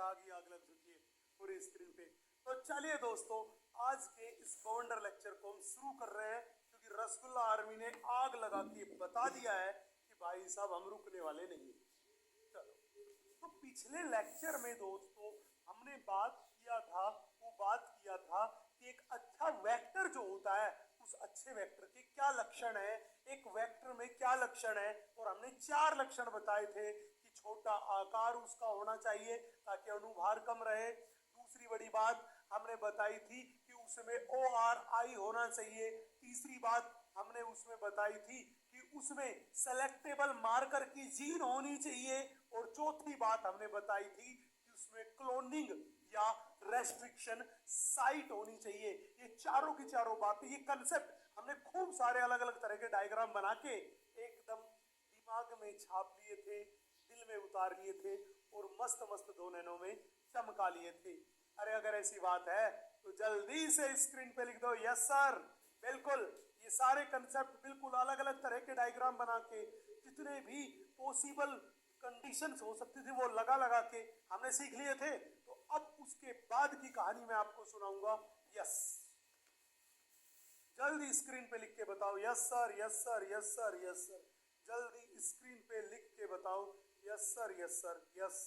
आग लग चुकी है पूरी स्क्रीन पे। तो चलिए दोस्तों, आज के इस बवंडर लेक्चर को हम शुरू कर रहे हैं, क्योंकि रसगुल्ला आर्मी ने आग लगा के बता दिया है कि भाई साहब हम रुकने वाले नहीं। चलो, तो पिछले लेक्चर में दोस्तों हमने बात किया था कि एक अच्छा वेक्टर जो होता है उस अच्छे वेक्टर के क्या लक्षण है, एक वेक्टर में क्या लक्षण है, और हमने 4 लक्षण बताए थे कि छोटा आकार उसका होना चाहिए ताकि अनुभार कम रहे। दूसरी बड़ी बात हमने बताई थी कि उसमें ORI होना चाहिए। तीसरी बात हमने उसमें बताई थी कि उसमें सेलेक्टेबल मार्कर की जीन होनी चाहिए। और चौथी बात हमने बताई थी कि उसमें क्लोनिंग या रेस्ट्रिक्शन साइट होनी चाहिए। ये चारों की चारों बातें, ये कंसेप्ट हमने खूब सारे अलग अलग तरह के डायग्राम बना के एकदम दिमाग में छाप लिए थे, दिल में उतार लिए थे और मस्त मस्त 2 नैनों में चमका लिए थे। अरे अगर ऐसी बात है तो जल्दी से स्क्रीन पे लिख दो यस सर। बिल्कुल, ये सारे कंसेप्ट बिल्कुल अलग अलग तरह के डायग्राम बना के जितने भी पॉसिबल कंडीशंस हो सकती थी वो लगा लगा के हमने सीख लिए थे। तो अब उसके बाद की कहानी मैं आपको सुनाऊंगा। यस, जल्दी स्क्रीन पे लिख के बताओ yes sir, yes sir, yes sir, yes sir. जल्दी स्क्रीन पे लिख के बताओ yes sir, yes sir, yes.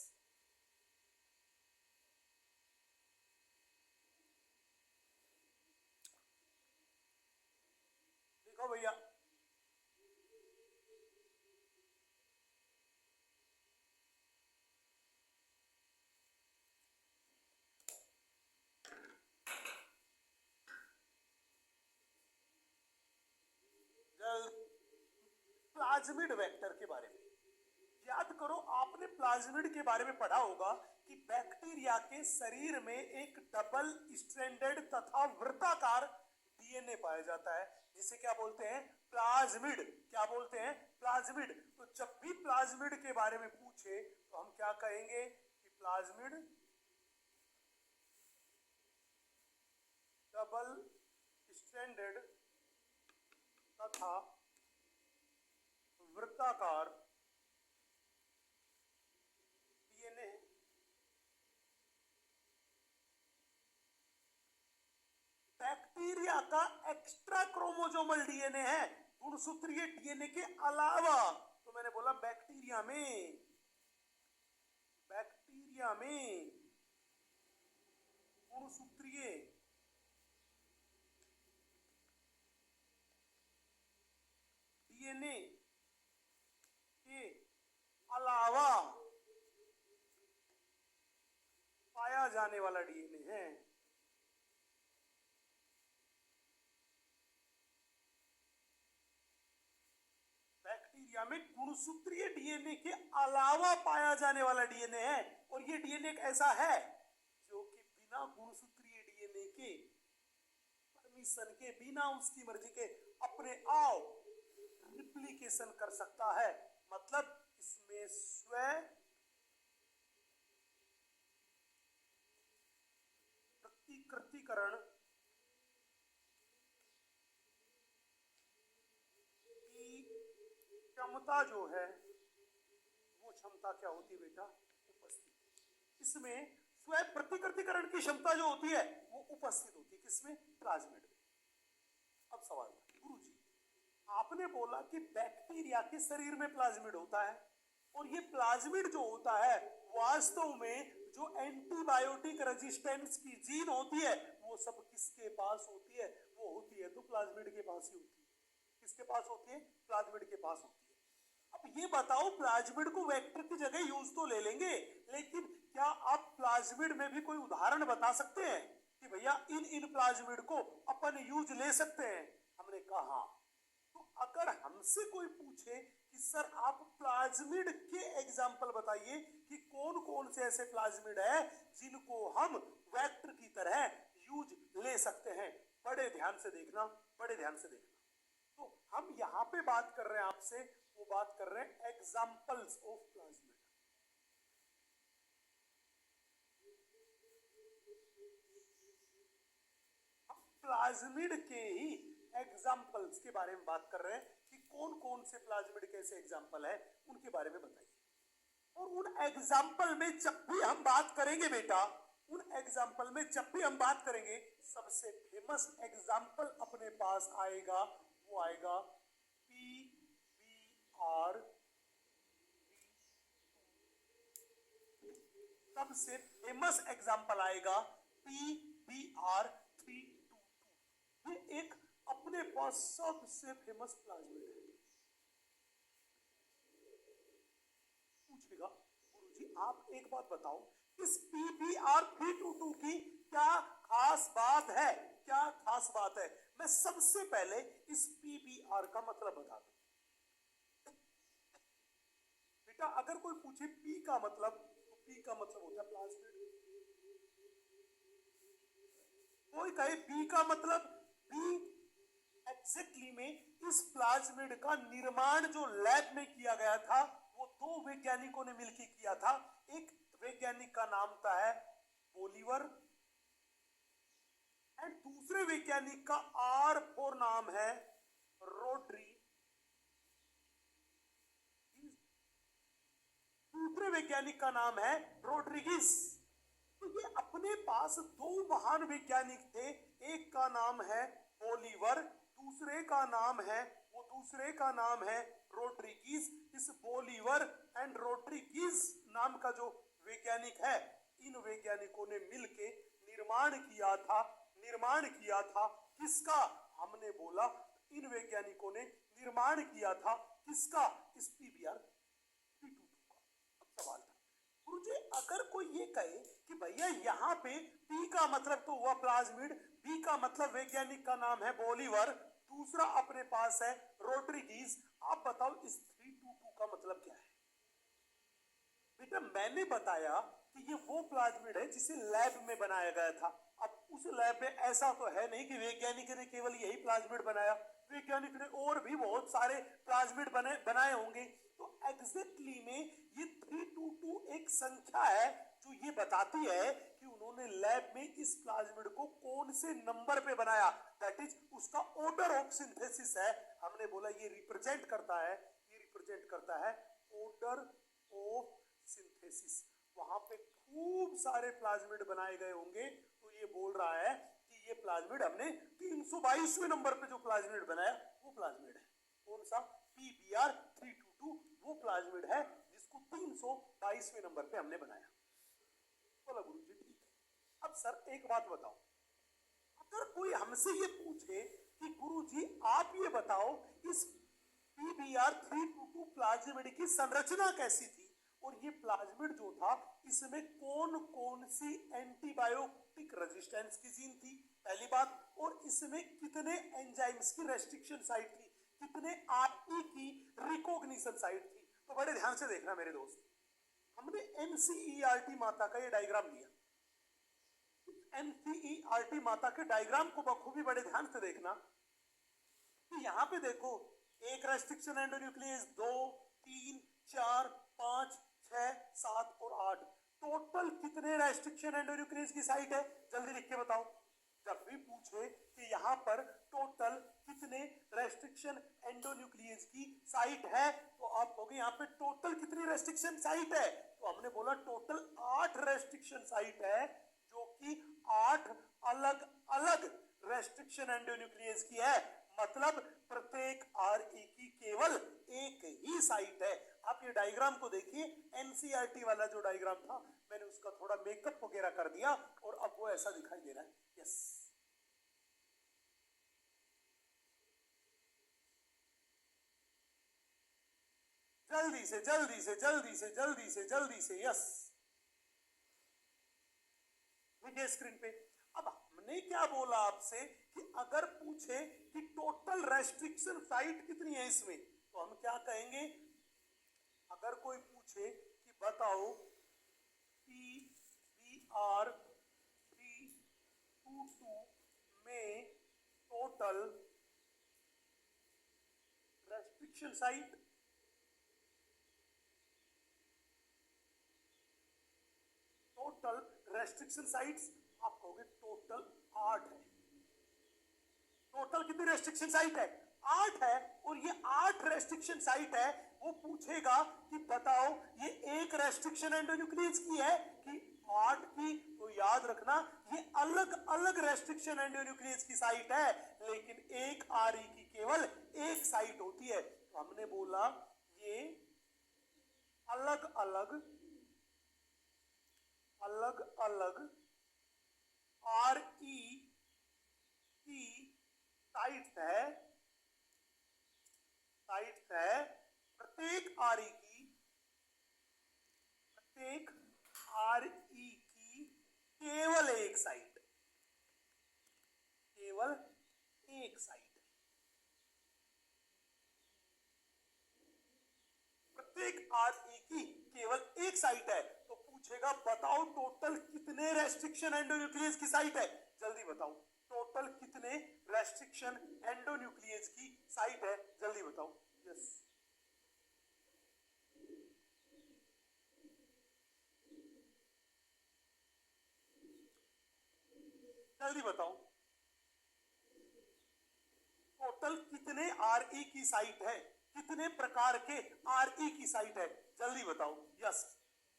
लिखो भैया। प्लाज्मिड वेक्टर के बारे में याद करो, आपने प्लाज्मिड के बारे में पढ़ा होगा कि बैक्टीरिया के शरीर में एक डबल स्ट्रैंडेड तथा वृत्ताकार डीएनए पाया जाता है, जिसे क्या बोलते हैं? प्लाज्मिड। क्या बोलते हैं? प्लाज्मिड। तो जब भी प्लाज्मिड के बारे में पूछे तो हम क्या कहेंगे कि प्लाज्मिड डबल स्ट्रैंडेड तथा वृत्ताकार डीएनए बैक्टीरिया का एक्स्ट्रा क्रोमोसोमल डीएनए है, गुणसूत्रीय डीएनए के अलावा। तो मैंने बोला बैक्टीरिया में गुणसूत्रीय डीएनए के अलावा पाया जाने वाला डीएनए है। बैक्टीरिया में गुणसूत्रीय डीएनए के अलावा पाया जाने वाला डीएनए है, और ये डीएनए एक ऐसा है जो कि बिना गुणसूत्रीय डीएनए के परमिशन के, बिना उसकी मर्जी के अपने आप रिप्लिकेशन कर सकता है। मतलब इसमें स्वयं प्रतिकृतिकरण की क्षमता जो है, वो क्षमता क्या होती है बेटा? उपस्थित। इसमें स्वयं प्रतिकृतिकरण की क्षमता जो होती है वो उपस्थित होती है। किसमें? प्लाज्मिड में। अब सवाल, गुरुजी आपने बोला कि बैक्टीरिया के शरीर में प्लाज्मिड होता है, और ये प्लाज्मिड जो होता है वास्तव में जो एंटीबायोटिक रेजिस्टेंस की जीन होती है वो सब किसके पास होती है? वो होती है तो प्लाज्मिड के पास ही होती है। किसके पास होती है? प्लाज्मिड के पास होती है। अब ये बताओ, प्लाज्मिड को वेक्टर की जगह यूज तो ले लेंगे, लेकिन क्या आप प्लाज्मिड में भी कोई उदाहरण बता सकते हैं कि भैया इन प्लाज्मिड को अपन यूज ले सकते हैं? हमने कहा तो अगर हमसे कोई पूछे कि सर आप प्लाज्मिड के एग्जाम्पल बताइए कि कौन कौन से ऐसे प्लाज्मिड है जिनको हम वेक्टर की तरह यूज ले सकते हैं, बड़े ध्यान से देखना, बड़े ध्यान से देखना। तो हम यहां पे बात कर रहे हैं आपसे, वो बात कर रहे हैं एग्जाम्पल्स ऑफ प्लाज्मिड। प्लाज्मिड के ही एग्जाम्पल्स के बारे में बात कर रहे हैं कि कौन कौन से प्लाज्मिड के ऐसे एग्जाम्पल है, उनके बारे में बताइए। और उन एग्जाम्पल में जब भी हम बात करेंगे बेटा, उन एग्जाम्पल में जब भी हम बात करेंगे, सबसे फेमस एग्जाम्पल अपने पास आएगा, वो आएगा PBR। सबसे फेमस एग्जाम्पल आएगा PBR322। ये एक अपने पास सबसे फेमस प्लाज्मिड है। पूछेगा गुरुजी आप एक बात बताओ, इस PBR322 की क्या खास बात है, क्या खास बात है? मैं सबसे पहले इस PBR का मतलब बता दूं बेटा। अगर कोई पूछे P का मतलब, तो P का मतलब होता है प्लाज्मिड। कोई कहे P का मतलब, P एग्जैक्टली में इस प्लाज्मिड का निर्माण जो लैब में किया गया था, वो दो वैज्ञानिकों ने मिलकर किया था। एक वैज्ञानिक का नाम था है बोलीवर, एंड दूसरे वैज्ञानिक का R4 नाम है रोड्री। दूसरे वैज्ञानिक का नाम है रोड्रिगिस। तो ये अपने पास दो महान वैज्ञानिक थे, एक का नाम है बोलीवर, दूसरे का नाम है रोड्रिगिस। इस बोलीवर एंड रोड्रिगिस नाम का जो वैज्ञानिक है, इन वैज्ञानिकों ने मिलके निर्माण किया था किसका? हमने बोला इन वैज्ञानिकों ने निर्माण किया था किसका? इस PBR322 का। अब सवाल था गुरुजी, अगर कोई ये कहे कि भैया यहाँ पे P का मतलब तो हुआ प्लाज्मिड, B का मतलब वैज्ञानिक का नाम है बोलीवर, दूसरा अपने पास है रोड्रिगिस, आप बताओ इस 322 का मतलब क्या है? बेटा मैंने बताया कि ये वो प्लाज्मिड है जिसे लैब में बनाया गया था। अब उस लैब में ऐसा तो है नहीं कि वैज्ञानिक ने केवल यही प्लाज्मिड बनाया, वैज्ञानिक ने और भी बहुत सारे प्लाज्मिड बनाए होंगे। तो एग्जैक्टली में ये 322 एक संख्या है जो ये बताती है कि उन्होंने लैब में इस प्लाज्मिड को कौन से नंबर पे बनाया, दैट इज उसका ऑर्डर ऑफ सिंथेसिस है। हमने बोला ये रिप्रेजेंट करता है ऑर्डर ऑफ सिंथेसिस। वहां पे खूब सारे प्लाज्मिड बनाए गए होंगे, तो ये बोल रहा है कि ये प्लाज्मिड हमने 322वें नंबर पे जो प्लाज्मिड बनाया वो प्लाज्मिड है। कौन सा? PBR322 वो प्लाज्मिड है जिसको 322वें नंबर पे हमने बनाया। बोला गुरुजी ठीक है। अब सर एक बात बताओ, अगर कोई हमसे ये पूछे कि गुरुजी आप ये बताओ इस PBR322 प्लाज्मिड की संरचना कैसी थी, और ये प्लाज्मिड जो था इसमें कौन कौन सी एंटीबायोटिक रेजिस्टेंस की जीन थी, पहली बात, और इसमें कितने एंजाइम्स की रेस्ट्रिक्शन साइट थी, कितने RE की रिकॉग्निशन साइट थी। तो बड़े ध्यान से देखना मेरे दोस्त, हमने NCERT माता का ये डायग्राम लिया। NCERT माता के डायग्राम को बखूबी बड़े ध्यान से देखना। तो यहाँ पे देखो, एक रेस्ट्रिक्शन एंडोन्यूक्लियस, 2, 3, 4, 5, 6, 7 और 8, टोटल कितने रेस्ट्रिक्शन एंडोन्यूक्लियस की साइट है? जल्दी लिख के बताओ। जब भी पूछे कि यहाँ पर टोटल कितने रेस्ट्रिक्शन एंडोन्यूक्लियस की साइट है, तो आप कहोगे यहाँ पे टोटल कितनी रेस्ट्रिक्शन साइट है? तो हमने बोला टोटल 8 रेस्ट्रिक्शन साइट है, जो कि 8 अलग अलग रेस्ट्रिक्शन एंडोन्यूक्लियस की है। मतलब प्रत्येक RE की केवल एक ही साइट है। आप ये डायग्राम को देखिए, NCERT वाला जो डायग्राम था मैंने उसका थोड़ा मेकअप वगैरह कर दिया और अब वो ऐसा दिखाई दे रहा है। यस, जल्दी से यस, देखिए स्क्रीन पे। अब हमने क्या बोला आपसे कि अगर पूछे कि टोटल रेस्ट्रिक्शन साइट कितनी है इसमें, तो हम क्या कहेंगे? अगर कोई पूछे कि बताओ PBR322 में total restriction site, total restriction sites, आप कहोगे टोटल 8 है। टोटल कितनी रेस्ट्रिक्शन साइट है? 8 है। और ये 8 रेस्ट्रिक्शन साइट है, वो पूछेगा कि बताओ ये एक रेस्ट्रिक्शन एंडोन्यूक्लियस की है कि 8 की, तो याद रखना ये अलग अलग रेस्ट्रिक्शन एंडोन्यूक्लियस की साइट है, लेकिन एक आरई की केवल एक साइट होती है। तो हमने बोला ये अलग अलग आरई की साइट है, प्रत्येक आरई की केवल एक साइट, प्रत्येक आरई की केवल एक साइट है। तो पूछेगा बताओ टोटल कितने रेस्ट्रिक्शन एंडोन्यूक्लियस की साइट है, जल्दी बताओ टोटल कितने रेस्ट्रिक्शन एंडोन्यूक्लियस की साइट है, जल्दी बताओ। यस, जल्दी बताओ टोटल कितने आरई की साइट है, कितने प्रकार के आरई की साइट है, जल्दी बताओ। यस,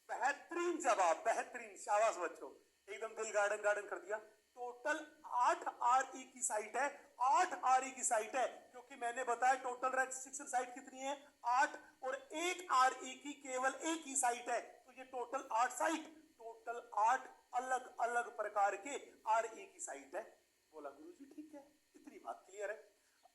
बेहतरीन जवाब, बेहतरीन, शाबाश बच्चों, एकदम दिल गार्डन कर दिया। टोटल 8 आरई की साइट है, 8 आरई की साइट है, क्योंकि मैंने बताया टोटल रेस्ट्रिक्शन साइट कितनी है 8, और एक आरई की केवल एक ही साइट है, तो ये टोटल 8 साइट, टोटल 8 अलग अलग प्रकार के आरई की साइट है। बोला गुरुजी ठीक है, इतनी बात क्लियर है।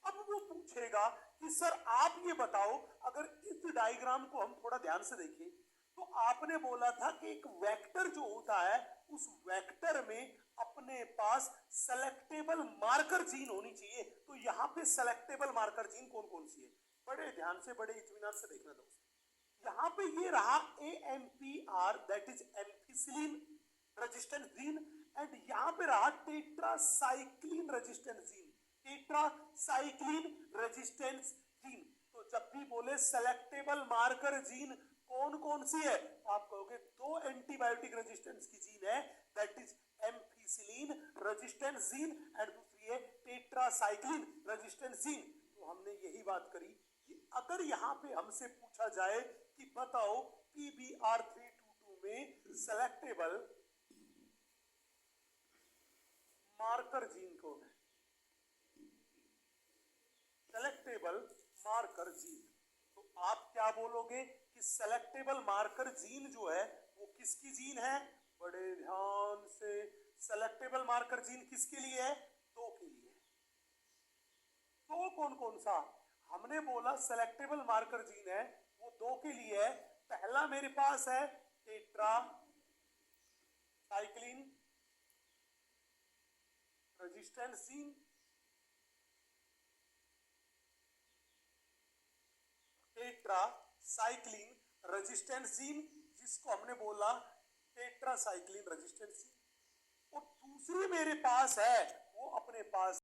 अब वो पूछेगा कि सर आप ये बताओ, अगर इस डायग्राम को हम थोड़ा ध्यान से देखें, तो आपने बोला था कि एक वेक्टर जो होता है उस वेक्टर में अपने पास सेलेक्टेबल मार्कर जीन होनी चाहिए। तो यहाँ पे सेलेक्टेबल मार्कर जीन कौन कौन सी है, बड़े ध्यान से, बड़े इत्मीनान से देखना दोस्तों। यहाँ पे ये रहा AMPR, that is ampicillin resistance gene, and यहाँ पे रहा tetracycline resistance gene, tetracycline resistance gene. तो जब भी बोले सेलेक्टेबल मार्कर जीन कौन कौन सी है, तो आप कहोगे दो एंटीबायोटिक रेजिस्टेंस की जीन है, that is ampicillin resistance gene and दूसरी है टेट्रासाइक्लिन रेजिस्टेंस जीन। तो हमने यही बात करी कि अगर यहाँ पे हमसे पूछा जाए कि बताओ PBR322 में सेलेक्टेबल मार्कर जीन कौन है, सेलेक्टेबल मार्कर जीन, तो आप क्या बोलोगे कि सेलेक्टेबल मार्कर जीन जो है वो किसकी जीन है, बड़े ध्यान से, सेलेक्टेबल मार्कर जीन किसके लिए है, दो के लिए। तो कौन कौन सा, हमने बोला सेलेक्टेबल मार्कर जीन है वो दो के लिए है। पहला मेरे पास है tetracycline resistance gene, tetracycline resistance gene, जिसको हमने बोला टेट्रासाइक्लिन रेजिस्टेंस जीन। और दूसरी मेरे पास है, वो अपने पास